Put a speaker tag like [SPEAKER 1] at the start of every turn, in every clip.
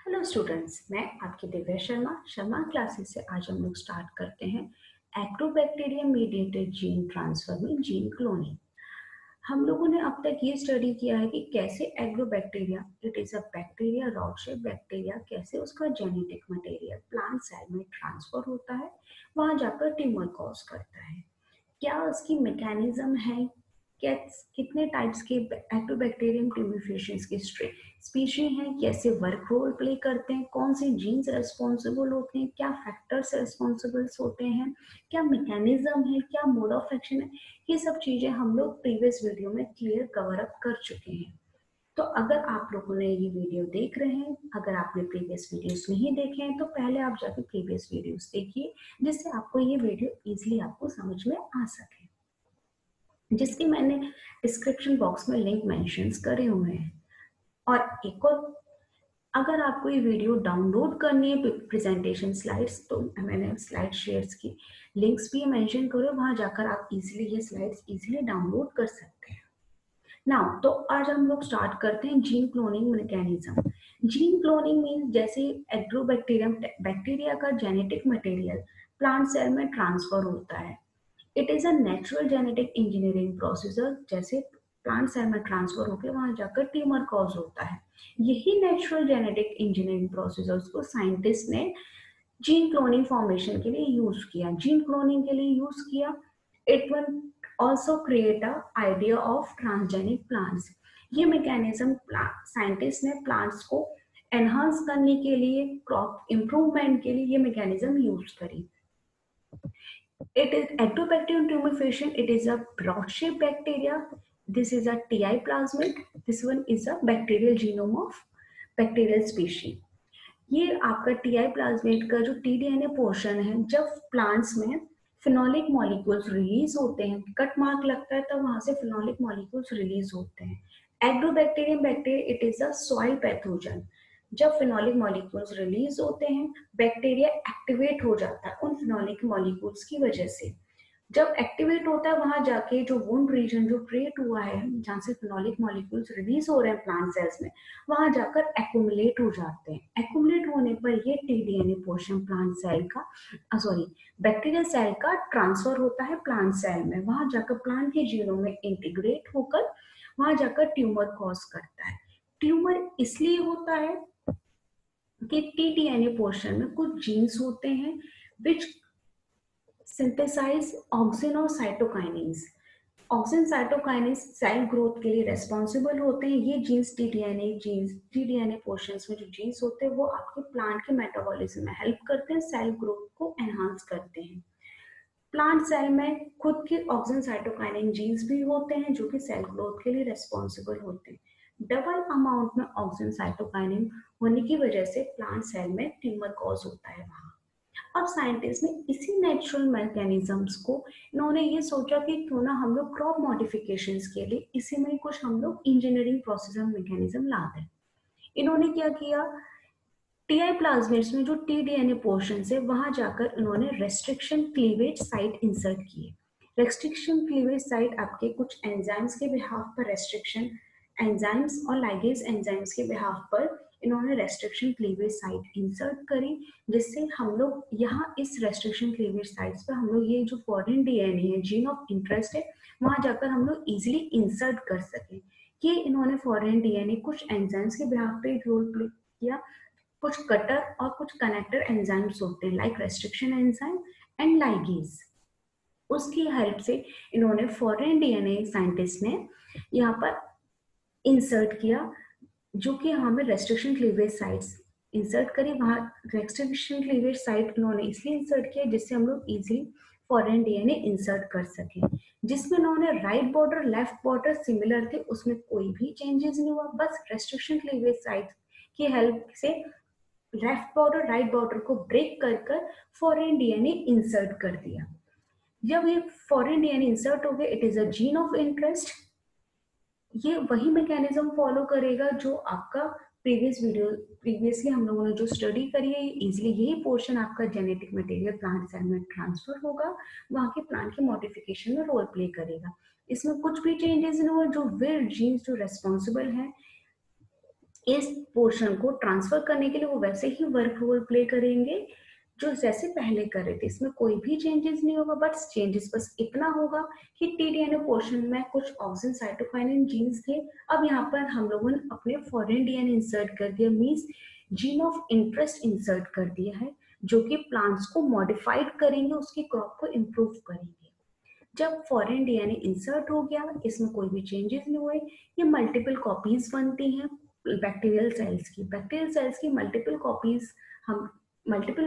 [SPEAKER 1] Hello students, मैं आपकी Divya Sharma classes से आज हम लोग स्टार्ट करते हैं एक्टोबैक्टीरियम मीडिएटेड जीन ट्रांसफर में जीन क्लोनिंग। हम लोगों ने अब तक ये स्टडी किया है कि कैसे agrobacteria, it is a bacteria, rod shape bacteria, कैसे उसका जेनेटिक मटेरियल प्लांट सेल में ट्रांसफर होता है, वहां जाकर ट्यूमर कॉज करता है। क्या उसकी मैकेनिज्म है, क्या कितने टाइप्स के एक्टोबैक्टीरियम ट्यूबिफिशंस की स्पीशीज हैं, कैसे वर्क रोल प्ले करते हैं, कौन से जीन्स रेस्पॉन्सिबल होते हैं, क्या फैक्टर्स रेस्पॉन्सिबल होते हैं, क्या मैकेनिज्म है, क्या मोड ऑफ एक्शन है, ये सब चीजें हम लोग प्रीवियस वीडियो में क्लियर कवर अप कर चुके हैं। तो अगर आप लोगों ने ये वीडियो देख रहे हैं, अगर आपने प्रीवियस वीडियोस नहीं देखे हैं तो पहले आप जाकर प्रीवियस वीडियोस देखिए, जिससे आपको ये वीडियो इजीली आपको समझ में आ सके, जिसके मैंने डिस्क्रिप्शन बॉक्स में लिंक मेंशंस करे हुए हैं। और एक और, अगर आपको ये वीडियो डाउनलोड करनी है प्रेजेंटेशन स्लाइड्स, तो मैंने स्लाइड शेयर्स की लिंक्स भी मेंशन करो, वहां जाकर आप इजीली ये स्लाइड्स इजीली डाउनलोड कर सकते हैं। नाउ तो आज हम लोग स्टार्ट करते हैं gene cloning mechanism. Gene cloning mean जैसे एग्रोबैक्टीरियम बैक्टीरिया का जेनेटिक मटेरियल प्लांट सेल में ट्रांसफर होता है। It is a natural genetic engineering procedure, जैसे प्लांट सेल में ट्रांसफर होकर वहां जाकर ट्यूमर कॉज होता है। यही नेचुरल जेनेटिक इंजीनियरिंग प्रोसीजर्स को साइंटिस्ट ने जीन क्लोनिंग फॉर्मेशन के लिए यूज किया, जीन क्लोनिंग के लिए यूज किया। It will also create a idea of transgenic plants. ये मैकेनिज्म साइंटिस्ट ने प्लांट्स को एनहांस करने के लिए, क्रॉप इम्प्रूवमेंट के लिए ये मैकेनिज्म यूज करी। It is Ectobacterium tumefacium. It is a broad-shaped bacteria. This is a TI plasmid. This one is a bacterial genome of bacterial species. ये आपका टीआई प्लाज्मेट का जो टीडीएनए पोर्शन है, जब प्लांट्स में फिनोलिक मॉलिक्यूल्स रिलीज होते हैं, cut mark लगता है तब वहां से फिनोलिक मॉलिक्यूल्स रिलीज होते हैं। Agrobacterium bacteria, it is a soil pathogen. जब फिनोलिक मॉलिक्यूल्स रिलीज होते हैं, बैक्टीरिया एक्टिवेट हो जाता है उन फिनोलिक मॉलिक्यूल्स की वजह से। जब एक्टिवेट होता है वहां जाके जो वुंड रीजन जो क्रिएट हुआ है, जहां से फिनोलिक मॉलिक्यूल्स रिलीज हो रहे हैं प्लांट सेल्स में, वहां जाकर एक्यूमुलेट हो जाते हैं। एक्यूमुलेट होने पर ये टीडीएनए पोर्शन प्लांट सेल का, सॉरी, बैक्टीरियल सेल का ट्रांसफर होता है प्लांट सेल में, वहां जाकर प्लांट के जीनोम में इंटीग्रेट होकर वहां जाकर ट्यूमर कॉज करता है। ट्यूमर इसलिए होता है कि टीडीएनए पोर्शन में कुछ जीन्स होते हैं विच सिंथेसाइज ऑक्सिन और साइटोकाइनेज। ऑक्सिन साइटोकाइनेज सेल ग्रोथ के लिए रेस्पॉन्सिबल होते हैं। ये जीन्स टीडीएनए पोर्शंस में जो जीन्स होते हैं वो आपके प्लांट के मेटाबॉलिज्म में हेल्प करते हैं, सेल ग्रोथ को एनहांस करते हैं। प्लांट सेल में खुद के ऑक्सिन साइटोकाइनेज जीन्स भी होते हैं जो कि सेल ग्रोथ के लिए रेस्पॉन्सिबल होते हैं। डबल अमाउंट में ऑक्सिन साइटोकाइनेज होने की वजह से प्लांट सेल में ट्यूमर कॉज होता है वहां। अब साइंटिस्ट ने इसी नेचुरल मैकेनिज्म्स को, इन्होंने ये सोचा कि क्यों ना हम लोग क्रॉप मॉडिफिकेशंस के लिए इसी में कुछ हम लोग इंजीनियरिंग प्रोसेस मैकेनिज्म ला दें। इन्होंने क्या किया, टीआई प्लाज्मिड्स में जो टीडीएनए पोर्शन है वहां जाकर इन्होंने रेस्ट्रिक्शन क्लीवेज साइट इंसर्ट किए। रेस्ट्रिक्शन क्लीवेज साइट आपके कुछ एंजाइम्स के बिहाफ पर रेस्ट्रिक्शन एंजाइम्स और लाइगेज एंजाइम्स के बिहाफ पर इन्होंने रेस्ट्रिक्शन क्लीवेज साइट इंसर्ट करी, जिससे हम लोग यहाँ इस रेस्ट्रिक्शन क्लीवेज साइट्स पर हम लोग ये जो फॉरेन डीएनए है, जीन ऑफ इंटरेस्ट है, वहां जाकर हम लोग इजिली इंसर्ट कर सके। ये इन्होंने फॉरेन डीएनए कुछ एंजाइम्स के बिहाफ पे रोल प्ले किया। कुछ कटर और कुछ कनेक्टर एंजाइम्स होते हैं like restriction enzyme and ligase, उसकी हेल्प से इन्होंने फॉरेन डीएनए साइंटिस्ट ने यहाँ पर इंसर्ट किया, जो कि हमें रेस्ट्रिक्शन क्लीवेज साइट्स इंसर्ट करी। वहां रेस्ट्रिक्शन क्लीवेज साइट इन्होंने इसलिए इंसर्ट किया जिससे हम लोग इजीली फॉरेन डीएनए इंसर्ट कर सके। जिसमें इन्होंने right border left border similar थे, उसमें कोई भी चेंजेस नहीं हुआ, बस रेस्ट्रिक्शन क्लीवेज साइट की हेल्प से लेफ्ट बॉर्डर राइट बॉर्डर को ब्रेक कर कर फॉरेन डीएनए इंसर्ट कर दिया। जब ये फॉरेन डीएनए इंसर्ट हो गया, it is a gene of interest. ये वही मैकेनिज्म फॉलो करेगा जो आपका प्रीवियसली हम लोगों ने जो स्टडी करी है। इजीली यही पोर्शन आपका जेनेटिक मटेरियल प्लांट सेल में ट्रांसफर होगा, वहां के प्लांट के मॉडिफिकेशन में रोल प्ले करेगा। इसमें कुछ भी चेंजेस नहीं हुआ, जो वे जीन्स जो रेस्पॉन्सिबल हैं इस पोर्शन को ट्रांसफर करने के लिए वो वैसे ही वर्क रोल प्ले करेंगे जो जैसे पहले कर रहे थे। इसमें कोई भी चेंजेस नहीं होगा, बट चेंजेस बस इतना होगा कि टीडीएनए पोर्शन में कुछ ऑक्सिन साइटोकाइनिन जीन्स थे, अब यहाँ पर हम लोगों ने अपने फॉरेन डीएनए इंसर्ट कर दिया, means gene of interest insert कर दिया है, जो कि प्लांट्स को मॉडिफाइड करेंगे, उसकी क्रॉप को इम्प्रूव करेंगे। जब फॉरेन डीएनए इंसर्ट हो गया, इसमें कोई भी चेंजेस नहीं हुए, ये मल्टीपल कॉपीज बनती हैं बैक्टीरियल सेल्स की मल्टीपल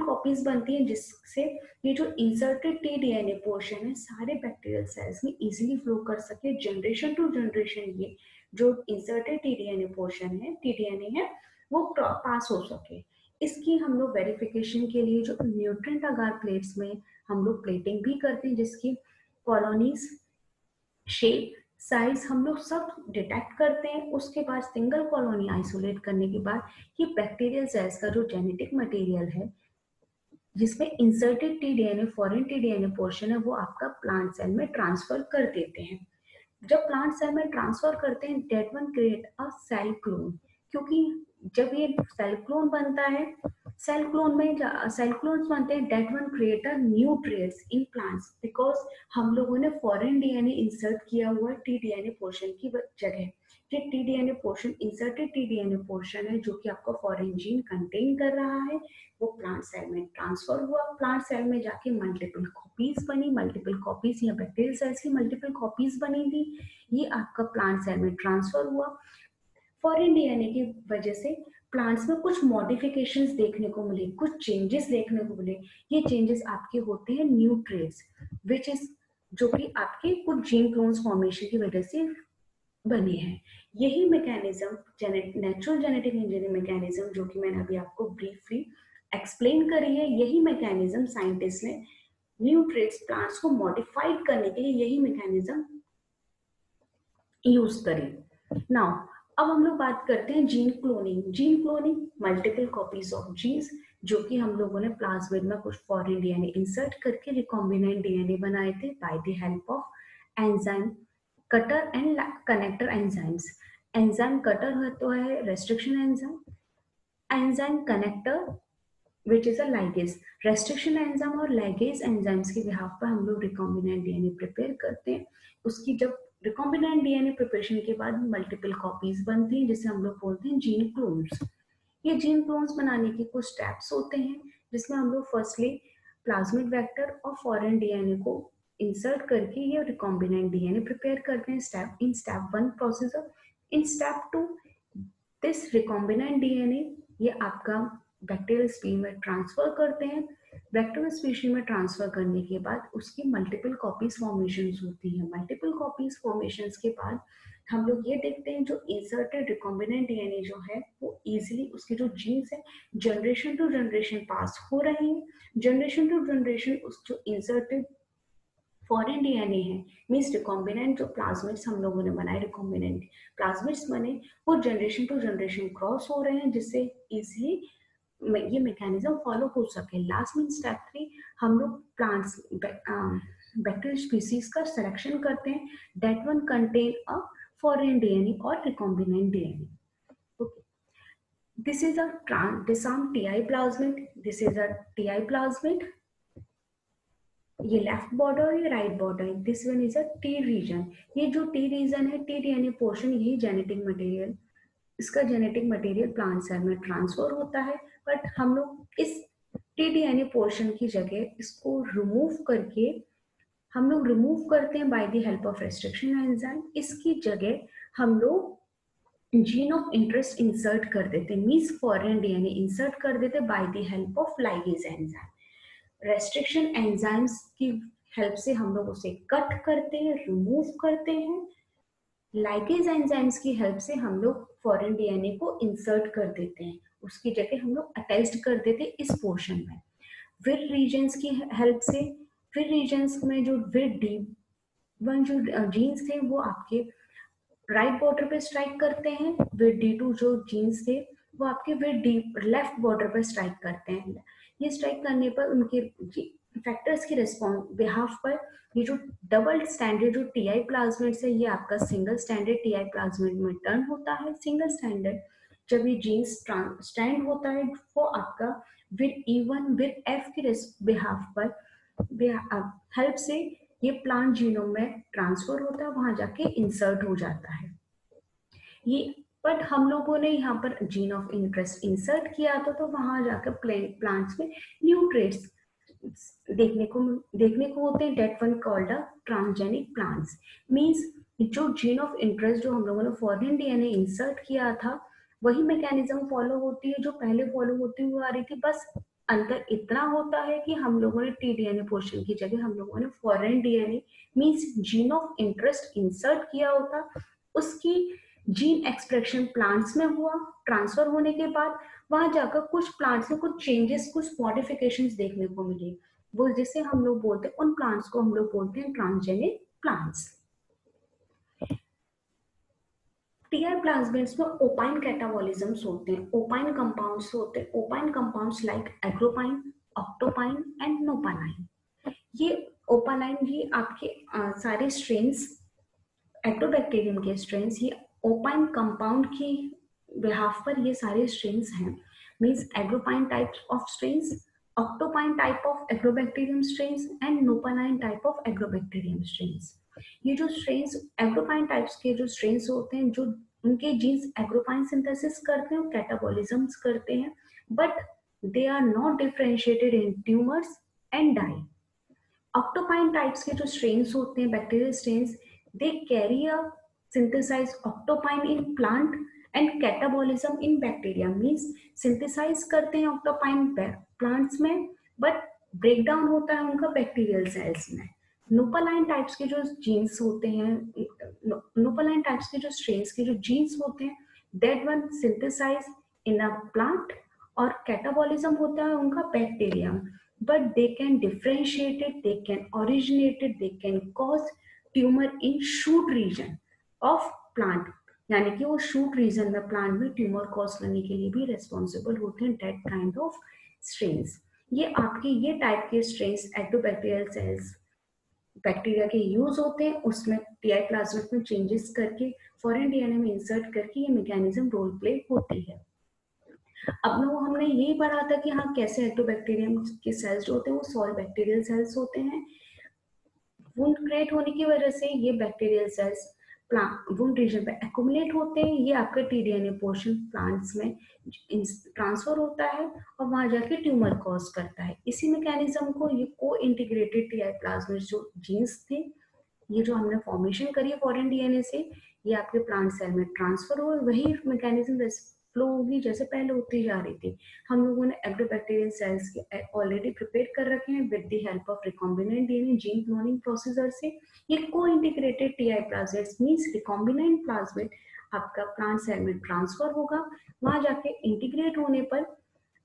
[SPEAKER 1] कॉपीज बनती हैं, जिससे ये जो इंसर्टेड टी डीएनए पोर्शन है सारे बैक्टीरियल सेल्स में इजीली फ्लो कर सके, जनरेशन टू जनरेशन ये जो इंसर्टेड टी डीएनए पोर्शन है, टी डीएनए है, वो पास हो सके। इसकी हम लोग वेरिफिकेशन के लिए जो न्यूट्रिएंट अगार प्लेट्स में हम लोग प्लेटिंग भी करते हैं, जिसकी कॉलोनीज, शेप, साइज हम लोग सब डिटेक्ट करते हैं। उसके बाद सिंगल कॉलोनी आइसोलेट करने के बाद ये बैक्टीरियल सेल्स का जो जेनेटिक मटेरियल है, जिसमें inserted T DNA, foreign T DNA portion है, वो आपका प्लांट सेल में ट्रांसफर कर देते हैं। जब प्लांट सेल में ट्रांसफर करते हैं, that one create a cell clone, क्योंकि जब ये सेल क्लोन बनता है, सेल क्लोन्स बनते हैं, that one create a new traits in plants, because हम लोगों ने फॉरेन डीएनए इंसर्ट किया हुआ टी डीएनए पोर्शन की जगह। ये T DNA portion inserted T DNA portion है जो कि आपका फॉरेन जीन कंटेन कर रहा है, वो प्लांट सेल में ट्रांसफर हुआ, प्लांट सेल में जाके मल्टीपल कॉपीज बनी, मल्टीपल कॉपीज या बैक्टीरियल सेल्स की मल्टीपल कॉपीज बनी थी, ये आपका प्लांट सेल में ट्रांसफर हुआ। फॉरेन डीएनए की वजह से प्लांट्स में कुछ मॉडिफिकेशंस देखने को मिले, कुछ चेंजेस देखने को मिले। ये चेंजेस आपके होते हैं न्यू ट्रेड्स, विच इज जो कि आपके कुछ जीन क्लोन्स फॉर्मेशन की वजह से बने हैं। यही mechanism, natural genetic engineering mechanism, जो कि मैंने अभी आपको ब्रीफली एक्सप्लेन करी है, यही मैकेनिज्म साइंटिस्ट ने न्यू ट्रेड्स प्लांट्स को मॉडिफाइड करने के लिए यही मैकेनिज्म यूज करी। नाउ अब हम लोग बात करते हैं gene cloning. Gene cloning multiple copies of genes, जो कि हम लोगों ने प्लाज्मिड में कुछ फॉरेन डीएनए इंसर्ट करके रिकॉम्बिनेंट डीएनए बनाए थे by the help of enzyme cutter and connector enzymes. Enzyme cutter होता है restriction enzyme, enzyme connector which is a ligase. Restriction enzyme और लाइगेज एंजाइम्स के बिहाफ पर हम लोग रिकॉम्बिनेंट डीएनए प्रिपेयर करते हैं। उसकी जब रिकॉम्बिनेंट डीएनए प्रिपरेशन के बाद मल्टीपल कॉपीज बनती हैं, जिसे हम लोग बोलते हैं जीन क्लोन्स। ये जीन क्लोन्स बनाने के कुछ स्टेप्स होते हैं, जिसमें हम लोग फर्स्टली प्लाज्मिड वेक्टर और फॉरेन डीएनए को इंसर्ट करके ये रिकॉम्बिनेंट डीएनए प्रिपेयर करते हैं, step in step 1 procedure. In step 2 this recombinant DNA ये आपका बैक्टीरियल स्पीशी में ट्रांसफर करते हैं। बैक्टीरियल स्पीशी में ट्रांसफर करने के बाद उसकी मल्टीपल कॉपीज फॉर्मेशंस होती है। मल्टीपल कॉपीज फॉर्मेशंस के बाद हम लोग ये देखते हैं जो इंसर्टेड रिकॉम्बिनेंट डीएनए जो है वो इजीली उसके जो जीन्स है जनरेशन टू जनरेशन पास हो रहे हैं। जनरेशन टू जनरेशन उस जो इंसर्टेड फॉरेन डीएनए है, मीन्स रिकॉम्बिनेंट जो प्लाज्मिड्स हम लोगों ने बनाए, रिकॉम्बिनेंट प्लाज्मिड्स बने, वो जनरेशन टू जनरेशन क्रॉस हो रहे हैं, जिससे इजीली ये मैकेनिज्म फॉलो हो सके। लास्ट में स्टेप 3 हम लोग प्लांट्स बैक्टीरियल स्पीसीज का सिलेक्शन करते हैं, that one contain a foreign DNA और recombinant DNA. This is a disarmed TI plasmid, this is a TI plasmid, ये लेफ्ट बॉर्डर और ये right border. This one is a T region. ये जो T region है, T DNA portion, यही genetic material, इसका genetic material plant cell में transfer होता है, बट हम लोग इस टी डीएनए पोर्शन की जगह इसको रिमूव करके हम लोग रिमूव करते हैं bye the help of restriction enzyme. इसकी जगह हम लोग जीन ऑफ इंटरेस्ट इंसर्ट कर देते हैं, मींस फॉरेन डीएनए इंसर्ट कर देते bye the help of ligase enzyme. Restriction enzymes की हेल्प से हम लोग उसे कट करते हैं, रिमूव करते हैं। लाइगेज एंजाइम्स की हेल्प से हम लोग फॉरेन डीएनए को इंसर्ट कर देते हैं, उसकी जगह हम लोग अटैच्ड कर देते हैं इस पोर्शन में। विड रीजन्स की हेल्प से, विड रीजन्स में जो विड डी वन जो जीन्स थे वो आपके राइट बॉर्डर पे स्ट्राइक करते हैं, विद D2 जो जीन्स थे वो आपके विद लेफ्ट बॉर्डर पे स्ट्राइक करते हैं। ये स्ट्राइक करने पर उनके फैक्टर्स की रिस्पॉन्स बिहाफ पर ये जो डबल स्टैंडर्ड जो टीआई प्लाज्मिड है, ये आपका सिंगल स्टैंडर्ड टीआई प्लाज्मिड में टर्न होता है। सिंगल स्टैंडर्ड जब ये जीन्स स्टैंड होता है वो आपका विद E1 विद F के बिहाफ पर हेल्प से ये प्लांट जीनोम में ट्रांसफर होता है, वहां जाके इंसर्ट हो जाता है ये। बट हम लोगों ने यहाँ पर जीन ऑफ इंटरेस्ट इंसर्ट किया था, तो वहां जाकर प्लांट्स में न्यू ट्रेड्स देखने को होते हैं, that one called transgenic plants. Means जो जीन ऑफ इंटरेस्ट जो हम लोगों ने फॉरेन डीएनए इंसर्ट किया था वही मैकेनिज्म फॉलो होती है जो पहले फॉलो होती हुई आ रही थी, बस अंतर इतना होता है कि हम लोगों ने टीडीएनए पोर्शन की जगह हम लोगों ने foreign DNA means gene of interest insert किया होता। उसकी जीन एक्सप्रेशन प्लांट्स में हुआ, ट्रांसफर होने के बाद वहां जाकर कुछ प्लांट्स में कुछ चेंजेस, कुछ मॉडिफिकेशंस देखने को मिले, वो जिसे हम लोग बोलते हैं, उन प्लांट्स को हम लोग बोलते हैं ट्रांसजेनिक प्लांट्स। टीआर प्लाज्मिड्स में ओपाइन कैटाबॉलिज्म्स होते हैं, ओपाइन कंपाउंड्स होते हैं, ओपाइन कंपाउंड्स लाइक एग्रोपाइन, ऑक्टोपाइन एंड नोपानाइन। ये ओपानाइन ये आपके सारे स्ट्रेन्स एक्टोबैक्टीरियम के स्ट्रेन्स ये ओपाइन कंपाउंड की बिहाफ पर ये सारे स्ट्रेन्स हैं। Means agropine types of strains, octopine type of agrobacterium strains and nopaline type of agrobacterium strains. ये जो स्ट्रेन्स एग्रोपाइन टाइप्स के जो स्ट्रेन्स होते हैं जो उनके जीन्स एग्रोपाइन सिंथेसिस करते हैं, कैटाबॉलिज्म्स करते हैं, but they are not differentiated in tumours and die. Octopine types के जो स्ट्रेन्स होते हैं bacterial strains, they carry a synthesise octopine in plant and catabolism in bacteria. Means synthesise करते हैं ऑक्टोपाइन प्लांट्स में बट ब्रेक डाउन होता है उनका बैक्टीरियल सेल्स में। नोपालाइन टाइप्स के जो जीन्स होते हैं, नोपालाइन टाइप्स के जो स्ट्रेन्स के जो जीन्स होते हैं, that one synthesize in a plant और कैटाबॉलिज्म होता है उनका bacteria, but they can differentiate it, they can originate it, they can cause tumor in shoot region of plant, यानी कि वो शूट रीजन में प्लांट में ट्यूमर कॉज करने के लिए भी रेस्पॉन्सिबल होते हैं दैट काइंड ऑफ स्ट्रेन्स। ये आपके ये टाइप के स्ट्रेन्स एक्टोबैक्टीरियल सेल्स बैक्टीरिया के यूज होते हैं, उसमें टीआई प्लाज्मिड में चेंजेस करके फॉरेन डीएनए में इंसर्ट करके ये मैकेनिज्म रोल प्ले होती है। अब लोग हमने यही पढ़ा था कि हाँ कैसे एक्टोबैक्टीरियम के सेल्स जो होते हैं वो सॉल बैक्टीरियल सेल्स होते हैं। वुंड क्रिएट होने की वजह से ये बैक्टीरियल सेल्स वुंड रीजन पे एक्युमुलेट होते हैं, ये आपका टीडीएनए पोर्शन प्लांट्स में ट्रांसफर होता है और वहां जाके ट्यूमर कॉज करता है। इसी मैकेनिज्म को ये को इंटीग्रेटेड टीआई प्लाज्मिड जो जीन्स थे, ये जो हमने फॉर्मेशन करी है फॉरेन डीएनए से, ये आपके प्लांट सेल में ट्रांसफर हुए, वही मैकेनिज्म फ्लो होगी जैसे पहले होती जा रही थी। हम लोगों ने एग्रोबैक्टीरियल सेल्स ऑलरेडी प्रिपेयर कर रखे हैं with the help of recombinant DNA gene cloning procedure से। ये को integrated TI plasmids means recombinant plasmid आपका प्लांट सेल में ट्रांसफर होगा, वहां जाके इंटीग्रेट होने पर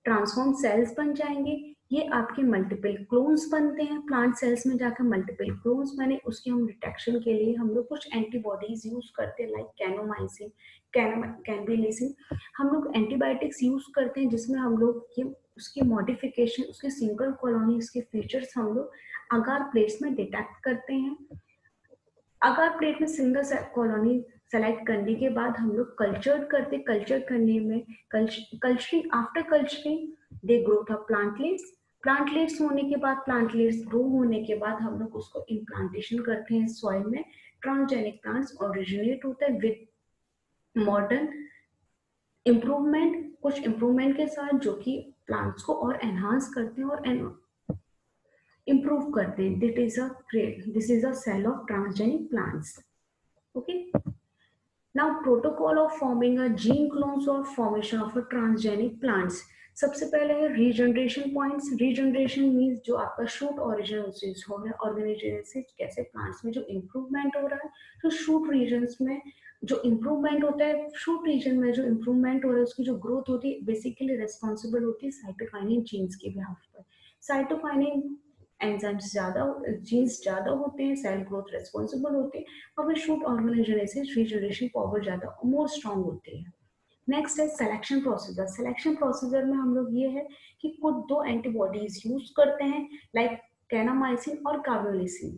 [SPEAKER 1] ट्रांसफॉर्म सेल्स बन जाएंगे। ये आपके मल्टीपल क्लोन्स बनते हैं, प्लांट सेल्स में जाकर मल्टीपल क्लोन्स बने, उसके हम डिटेक्शन के लिए हम लोग कुछ एंटीबॉडीज यूज करते हैं लाइक कैनोमाइसिन, कैनबिलिसिन। हम लोग एंटीबायोटिक्स यूज करते हैं जिसमें हम लोग ये उसकी मॉडिफिकेशन, उसके सिंगल कॉलोनी, उसके फीचर्स हम लोग अगार प्लेट्स में डिटेक्ट करते हैं। अगार प्लेट में सिंगल कॉलोनी सेलेक्ट करने के बाद हम लोग कल्चर्ड करते, कल्चर करने में culturing, after culturing they growth of plantlets, plantlets होने के बाद प्लांटलेट्स ग्रो होने के बाद हम लोग उसको इम्प्लांटेशन करते हैं सॉइल में, ट्रांसजेनिक प्लांट्स ओरिजिनेट होता है विद मॉडर्न इम्प्रूवमेंट, कुछ इम्प्रूवमेंट के साथ जो कि प्लांट्स को और एनहांस करते हैं और इम्प्रूव करते हैं। This is a cell of transgenic plants. Okay, now protocol of forming a gene clones or formation of a transgenic plants। सबसे पहले है रीजनरेशन पॉइंट्स। रीजनरेशन मीन्स जो आपका शूट ओरिजिन हो गया ऑर्गेनाइजेशन कैसे प्लांट्स में जो इम्प्रूवमेंट हो रहा है, तो शूट रीजन्स में जो इम्प्रूवमेंट होता है, शूट रीजन में जो इम्प्रूवमेंट हो रहा है उसकी जो ग्रोथ होती है बेसिकली रिस्पॉन्सिबल होती है साइटोकाइनिन जीन्स के बिहाफ पर। साइटोकाइनिन एंजाइम्स ज्यादा, जीन्स ज्यादा होते हैं, सेल ग्रोथ रिस्पॉन्सिबल होते हैं, और फिर शूट ऑर्गेनाइजेशन रीजनरेशन पावर ज्यादा मोर स्ट्रॉन्ग होती है। नेक्स्ट है सिलेक्शन प्रोसीजर। सिलेक्शन प्रोसीजर में हम लोग ये है कि कुछ दो एंटीबॉडीज यूज करते हैं लाइक कैनामाइसिन और कार्बोलिसिन।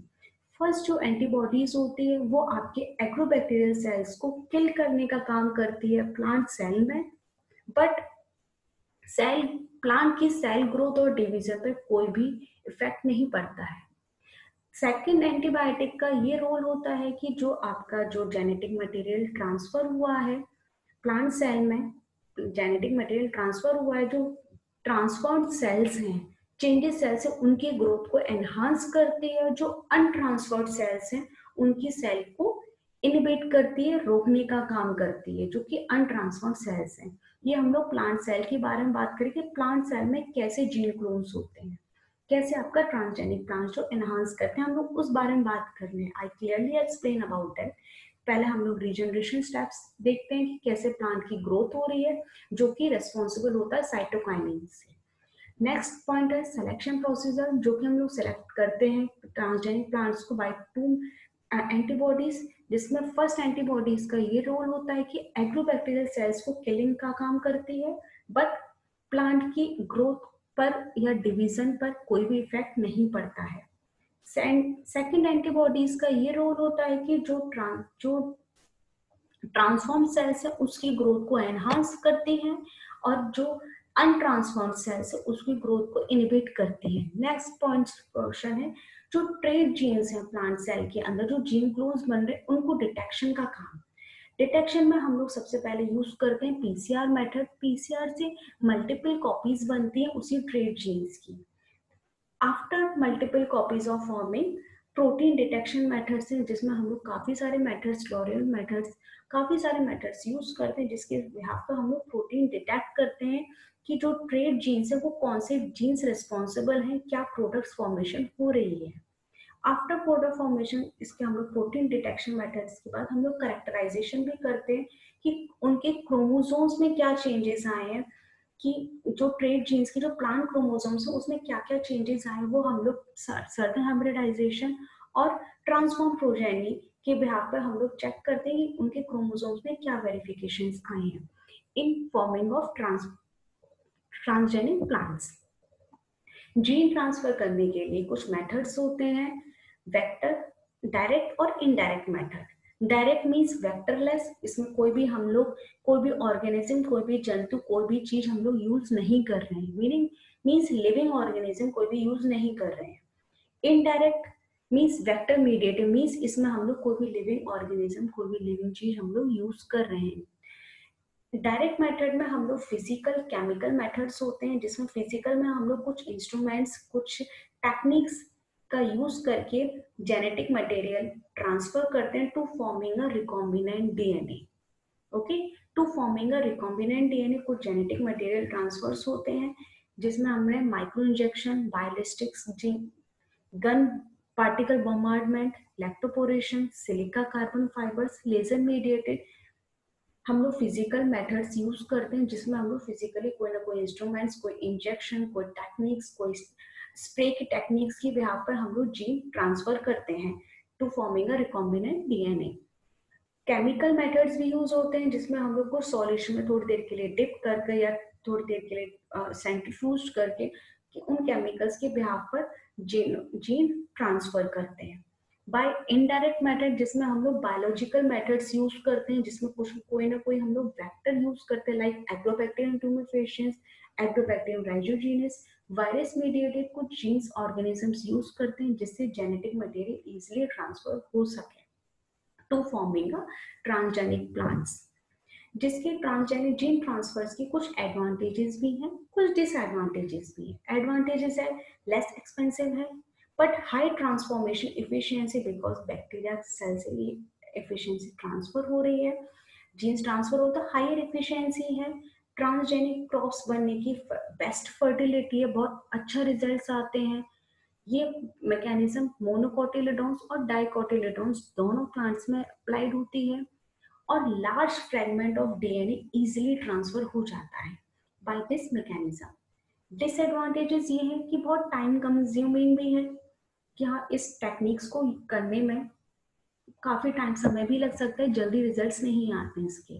[SPEAKER 1] फर्स्ट जो एंटीबॉडीज होती है वो आपके एग्रोबैक्टीरियल सेल्स को किल करने का काम करती है प्लांट सेल में, बट सेल प्लांट की सेल ग्रोथ और डिवीजन पे कोई भी इफेक्ट नहीं पड़ता है। सेकंड, एंटीबायोटिक का ये रोल होता है कि जो आपका जो जेनेटिक मटेरियल ट्रांसफर हुआ है प्लांट सेल में, जेनेटिक मटेरियल ट्रांसफर हुआ है, जो ट्रांसफॉर्म्ड सेल्स हैं, चेंजेस सेल्स हैं, उनकी ग्रोथ को एनहांस करती है। जो अनट्रांसफर्ड सेल्स हैं उनकी सेल को इनहिबिट करती है, रोकने का काम करती है, जो कि अनट्रांसफर्ड सेल्स हैं। ये हम लोग प्लांट सेल के बारे में बात करें कि प्लांट सेल में कैसे जीन क्लोन्स होते हैं, कैसे आपका ट्रांसजेनिक प्लांट जो एनहांस करते हैं, हम लोग उस बारे में बात कर रहे हैं। I clearly explain about that. पहले हम लोग रीजनरेशन स्टेप्स देखते हैं कि कैसे प्लांट की ग्रोथ हो रही है, जो कि रेस्पॉन्सिबल होता है साइटोकाइनिन से। नेक्स्ट पॉइंट है सिलेक्शन प्रोसीजर, जो कि हम लोग सेलेक्ट करते हैं ट्रांसजेनिक प्लांट्स को बाय 2 एंटीबॉडीज, जिसमें फर्स्ट एंटीबॉडीज का ये रोल होता है कि एग्रोबैक्टीरियल सेल्स को किलिंग का काम करती है, बट प्लांट की ग्रोथ पर या डिवीजन पर कोई भी इफेक्ट नहीं पड़ता है। सेकंड एंटीबॉडीज का ये रोल होता है कि जो ट्रांसफॉर्म सेल्स है उसकी ग्रोथ को एनहांस करती हैं, और जो अनट्रांसफॉर्म सेल्स है उसकी ग्रोथ को इनहिबिट करती है। नेक्स्ट पॉइंट क्वेश्चन है जो ट्रेड जीन्स है प्लांट सेल के अंदर, जो जीन क्लोन्स बन रहे हैं उनको डिटेक्शन का काम। डिटेक्शन में हम लोग सबसे पहले यूज करते हैं पीसीआर मेथड। पीसीआर से मल्टीपल कॉपीज बनती है उसी ट्रेड जीन्स की। After multiple copies of forming, protein detection methods हैं, जिसमें हम लोग काफी सारे मेथड्स, लॉरियल मेथड्स, काफी सारे मेथड्स यूज करते हैं, जिसके बिहाफ पर हम लोग प्रोटीन डिटेक्ट करते हैं कि जो ट्रेड जीन्स है वो कौन से जीन्स रिस्पॉन्सिबल हैं, क्या प्रोडक्ट्स फॉर्मेशन हो रही है। आफ्टर प्रोडक्ट फॉर्मेशन, इसके हम लोग प्रोटीन डिटेक्शन मेथड्स के बाद हम लोग करेक्टराइजेशन भी करते हैं कि उनके क्रोमोसोम्स में क्या चेंजेस आए हैं, कि जो ट्रेड जीन्स की जो प्लांट क्रोमोसोम्स है उसमें क्या क्या चेंजेस आए, वो हम लोग सर्टेन हाइब्रिडाइजेशन और ट्रांसफॉर्म प्रोजेनी के बिहाफ पर हम लोग चेक करते हैं कि उनके क्रोमोसोम्स में क्या वेरिफिकेशंस आए हैं in forming of transgenic plants. Gene transfer करने के लिए कुछ मेथड्स होते हैं, वेक्टर, डायरेक्ट और indirect method. Direct means vectorless, इसमें कोई भी हम लोग कोई भी ऑर्गेनिज्म, कोई भी जंतु, कोई भी चीज हम लोग यूज नहीं कर रहे हैं, मीनिंग मीन्स लिविंग ऑर्गेनिज्म कोई भी यूज नहीं कर रहे हैं। Indirect means vector mediated, means इसमें हम लोग कोई भी लिविंग ऑर्गेनिज्म, कोई भी लिविंग चीज हम लोग यूज कर रहे हैं। डायरेक्ट मेथड में हम लोग फिजिकल केमिकल मेथड्स होते हैं, जिसमें फिजिकल में हम लोग कुछ इंस्ट्रूमेंट्स, कुछ टेक्निक्स का यूज करके जेनेटिक मटेरियल ट्रांसफर करते हैं to forming a recombinant DNA. Okay, to forming a recombinant DNA कुछ जेनेटिक मटेरियल ट्रांसफर्स होते हैं, जिसमें हमने micro injection, biolistics, gun particle bombardment, electroporation, silica carbon fibres, laser mediated हम लोग फिजिकल मेथड्स यूज करते हैं, जिसमें हम लोग फिजिकली कोई ना कोई इंस्ट्रूमेंट्स, कोई इंजेक्शन, कोई टेक्निक्स, कोई स्प्रे की टेक्निक्स की बिहाफ पर हम लोग जीन ट्रांसफर करते हैं to forming a recombinant DNA. Chemical methods भी यूज होते हैं, जिसमें हम लोग को सॉल्यूशन में थोड़ी देर के लिए डिप करके या थोड़ी देर के लिए सेंट्रीफ्यूज करके कि उन केमिकल्स के बिहाफ पर जीन ट्रांसफर करते हैं। बाय इनडायरेक्ट मेथड, जिसमें हम लोग बायोलॉजिकल मेथड्स यूज करते हैं, जिसमें कुछ कोई ना कोई हम लोग वेक्टर यूज करते हैं, like agrobacterium tumefaciens, agrobacterium rhizogenes, virus mediated कुछ जीन्स ऑर्गेनिजम्स यूज करते हैं, जिससे जेनेटिक मटेरियल इजिली ट्रांसफर हो सके टू फॉर्मिंग ट्रांसजेनिक प्लांट्स। जिसके ट्रांसजेनिक जीन ट्रांसफर्स की कुछ एडवांटेजेस भी हैं, कुछ डिसएडवांटेजेस भी हैं। एडवांटेजेस है लेस एक्सपेंसिव है, but high transformation efficiency, because bacteria cell से ही एफिशिएंसी ट्रांसफर हो रही है, जीन्स ट्रांसफर होता है, हायर एफिशिएंसी है, ट्रांसजेनिक क्रॉप्स बनने की बेस्ट फर्टिलिटी है, बहुत अच्छा रिजल्ट्स आते हैं। ये मैकेनिज्म मोनोकोटिलेडोन्स और डाइकोटिलेडोन्स दोनों प्लांट्स में अप्लाइड होती है, और large fragment of DNA easily transfer हो जाता है बाय दिस मैकेनिज्म। डिसएडवांटेजेस ये है कि बहुत टाइम कंज्यूमिंग भी है, कि हाँ इस टेक्निक्स को करने में काफी टाइम समय भी लग सकता है, जल्दी रिजल्ट्स नहीं आते हैं इसके।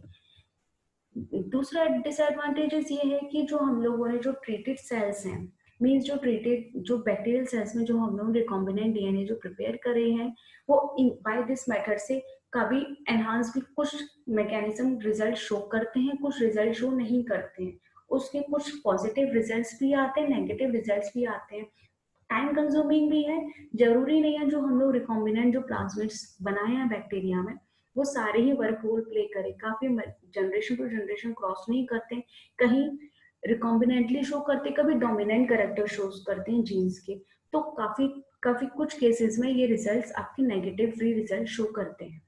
[SPEAKER 1] दूसरा डिसएडवांटेजेस ये है कि जो हम लोगों ने जो ट्रीटेड सेल्स हैं, मीन्स जो ट्रीटेड जो बैक्टीरियल सेल्स में जो हम लोग रिकॉम्बिनेंट डीएनए जो प्रिपेयर करे हैं, वो बाय दिस मेथड से कभी एनहांस भी कुछ मैकेनिज्म रिजल्ट शो करते हैं, कुछ रिजल्ट शो नहीं करते हैं। उसके कुछ पॉजिटिव रिजल्ट्स भी आते हैं, नेगेटिव रिजल्ट्स भी आते हैं। टाइम कंज्यूमिंग भी है। जरूरी नहीं है जो हम लोग रिकॉम्बिनेंट जो प्लाज्मिड्स बनाए हैं बैक्टीरिया में वो सारे ही वर्क रोल प्ले करें। काफी जनरेशन टू जनरेशन क्रॉस नहीं करते, कहीं रिकॉम्बिनेंटली शो करते, कभी डोमिनेंट कैरेक्टर शो करते हैं जीन्स के। तो काफी काफी कुछ केसेस में ये रिजल्ट्स आपके नेगेटिव फ्री रिजल्ट शो करते हैं।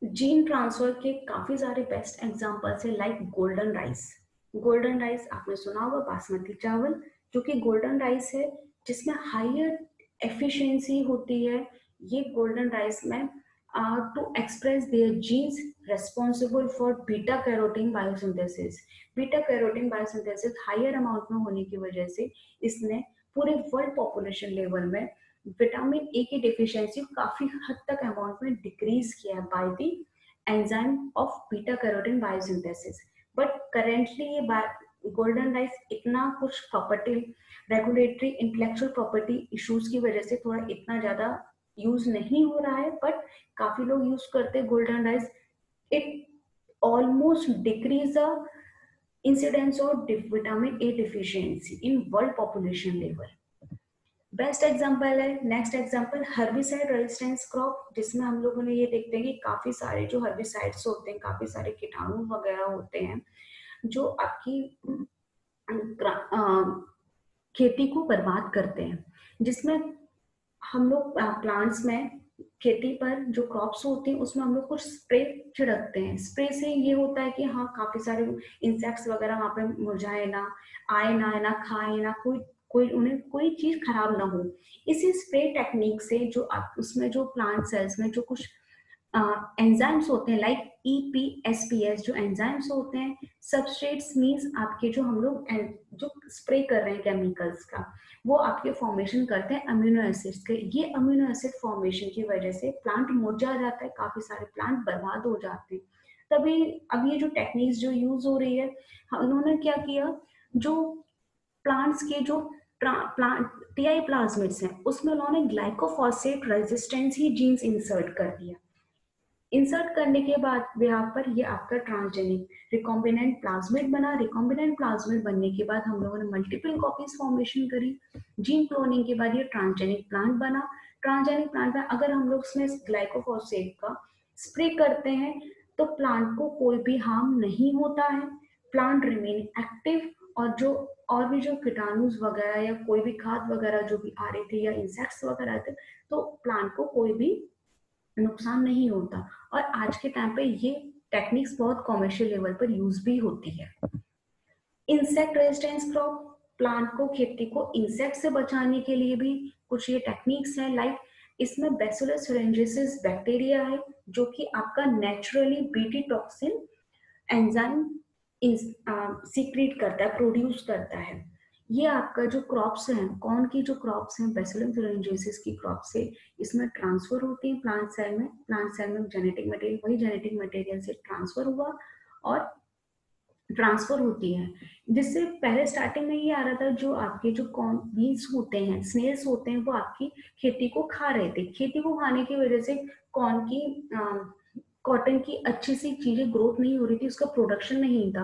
[SPEAKER 1] जीन ट्रांसफर के काफी सारे बेस्ट एग्जांपल्स है, like golden rice. Golden rice आपने सुना होगा, बासमती चावल, जो कि गोल्डन राइस है जिसमें हायर एफिशिएंसी होती है। ये गोल्डन राइस में to express their genes responsible for beta carotene biosynthesis. Beta carotene biosynthesis higher amount में होने की वजह से इसने पूरे वर्ल्ड पॉपुलेशन लेवल में विटामिन ए की डिफिशियंसी काफी हद तक अमाउंट में डिक्रीज किया है by the enzyme of beta carotene biosynthesis. But currently ये गोल्डन राइस इतना कुछ property regulatory intellectual property issues की वजह से थोड़ा इतना ज्यादा यूज नहीं हो रहा है, बट काफी लोग यूज करते हैं golden rice. It almost decrease the incidence of vitamin A deficiency in world population level. Best example है, next example herbicide resistance crop, जिसमें हम लोगों ने ये देखते हैं कि काफी सारे जो हर्बिसाइड्स होते हैं, काफी सारे कीटाणु वगैरह होते हैं जो आपकी खेती को बर्बाद करते हैं। जिसमें हम लोग प्लांट्स में खेती पर जो क्रॉप्स होते हैं उसमें हम लोग कुछ स्प्रे छिड़कते हैं। स्प्रे से ये होता है कि हाँ काफी सारे इंसेक्ट्स वगैरह वहां पे मुरझाए ना, आए ना खाए ना, कोई कोई उन्हें कोई चीज खराब ना हो। इसी स्प्रे टेक्निक से जो उसमें जो प्लांट सेल्स में जो कुछ एंजाइम्स होते हैं, लाइक EPSPS जो एंजाइम्स होते हैं, सबस्ट्रेट्स मींस आपके जो हम लोग जो स्प्रे कर रहे हैं केमिकल्स का, वो आपके फॉर्मेशन करते हैं अमीनो एसिड्स के। ये अमीनो एसिड फॉर्मेशन की वजह से प्लांट मुरझा जाता है, काफी सारे प्लांट बर्बाद हो जाते हैं। तभी अब ये जो टेक्निक्स जो यूज हो रही है, उन्होंने क्या किया, जो प्लांट्स के जो प्लांट टीआई प्लाज्मिड्स हैं उसमें उन्होंने ग्लाइकोफॉस्फेट रेजिस्टेंस ही जीन्स इंसर्ट कर दिया। इंसर्ट करने के बाद यहाँ पर ये आपका ट्रांसजेनिक रिकॉम्बिनेंट प्लाज्मिड बना। रिकॉम्बिनेंट प्लाज्मिड बनने के बाद हम लोगों ने मल्टीपल कॉपीज फॉर्मेशन करी। जीन क्लोनिंग के बाद ये ट्रांसजेनिक प्लांट बना। ट्रांसजेनिक प्लांट में अगर हम लोग उसमें ग्लाइकोफॉस्फेट का स्प्रे करते हैं तो प्लांट को कोई भी हार्म नहीं होता है, प्लांट रिमेन एक्टिव। और जो और भी जो कीटाणु वगैरह या कोई भी खाद वगैरह जो भी आ रही थी या इंसेक्ट्स वगैरह आते, तो प्लांट को कोई भी नुकसान नहीं होता। और आज के टाइम पे ये टेक्निक्स बहुत कॉमर्शियल लेवल पर यूज भी होती है। इंसेक्ट रेजिस्टेंस क्रॉप, प्लांट को खेती को इंसेक्ट से बचाने के लिए भी कुछ ये टेक्निक्स हैं, लाइक इसमें बैसिलस thuringiensis बैक्टीरिया है जो कि आपका naturally BT toxin enzyme secret करता है, प्रोड्यूस करता है। ये आपका जो क्रॉप्स हैं, कॉर्न की जो क्रॉप्स हैं बैसिलम thuringiensis की क्रॉप से इसमें ट्रांसफर होती है प्लांट सेल में। प्लांट सेल में जेनेटिक मटेरियल, वही जेनेटिक मटेरियल से ट्रांसफर हुआ और ट्रांसफर होती है। जिससे पहले स्टार्टिंग में ये आ रहा था, जो आपके जो कॉर्न बीन्स होते हैं, स्नेल्स होते हैं, वो आपकी खेती को खा रहे थे। खेती को खाने की वजह से कॉर्न की कॉटन की अच्छी सी चीजें ग्रोथ नहीं हो रही थी, उसका प्रोडक्शन नहीं था।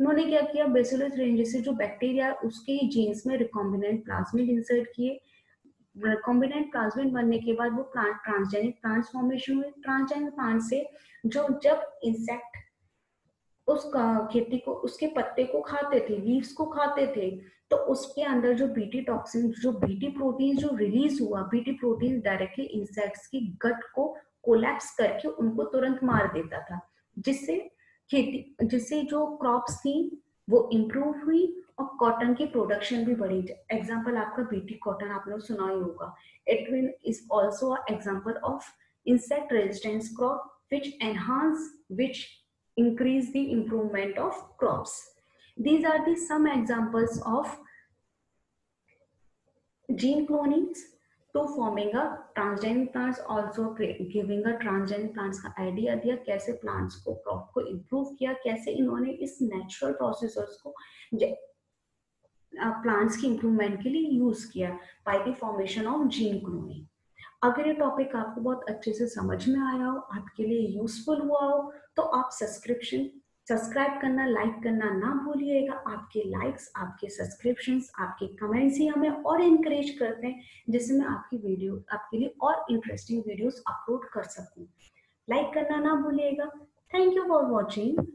[SPEAKER 1] उन्होंने क्या किया, बैसिलस thuringiensis जो बैक्टीरिया उसके जीन्स में रिकॉम्बिनेंट प्लाज्मिड इंसर्ट किए। रिकॉम्बिनेंट प्लाज्मिड बनने के बाद वो प्लांट ट्रांसजेनिक प्लांट्स फॉर्मेशन हुए। ट्रांसजेनिक प्लांट से जो जब इंसेक्ट उस खेती को, उसके पत्ते को खाते थे, लीव्स को खाते थे, तो उसके अंदर जो बीटी टॉक्सिन, जो बीटी प्रोटीन जो रिलीज हुआ, बीटी प्रोटीन डायरेक्टली इंसेक्ट्स की गट को कोलैप्स करके उनको तुरंत मार देता था। जिससे खेती, जिससे जो क्रॉप्स थी वो इम्प्रूव हुई और कॉटन की प्रोडक्शन भी बढ़ी। एग्जाम्पल आपका बीटी कॉटन आपने सुना ही होगा। It is also example of insect resistance crop which enhance, which increase the improvement of crops. These are the some examples of gene cloning to forming a transgenic plants, also giving a transgenic plants का idea दिया, कैसे plants को crop को improve किया, कैसे इन्होंने इस natural processes को प्लांट्स की इंप्रूवमेंट के लिए यूज किया by the formation of gene cloning. अगर ये टॉपिक आपको बहुत अच्छे से समझ में आया हो, आपके लिए यूजफुल हुआ हो, तो आप सब्सक्राइब करना, लाइक करना ना भूलिएगा। आपके लाइक्स, आपके सब्सक्रिप्शंस, आपके कमेंट्स ही हमें और इनकरेज करते हैं, जिससे मैं आपके लिए और इंटरेस्टिंग वीडियोस अपलोड कर सकूं। लाइक करना ना भूलिएगा। Thank you for watching.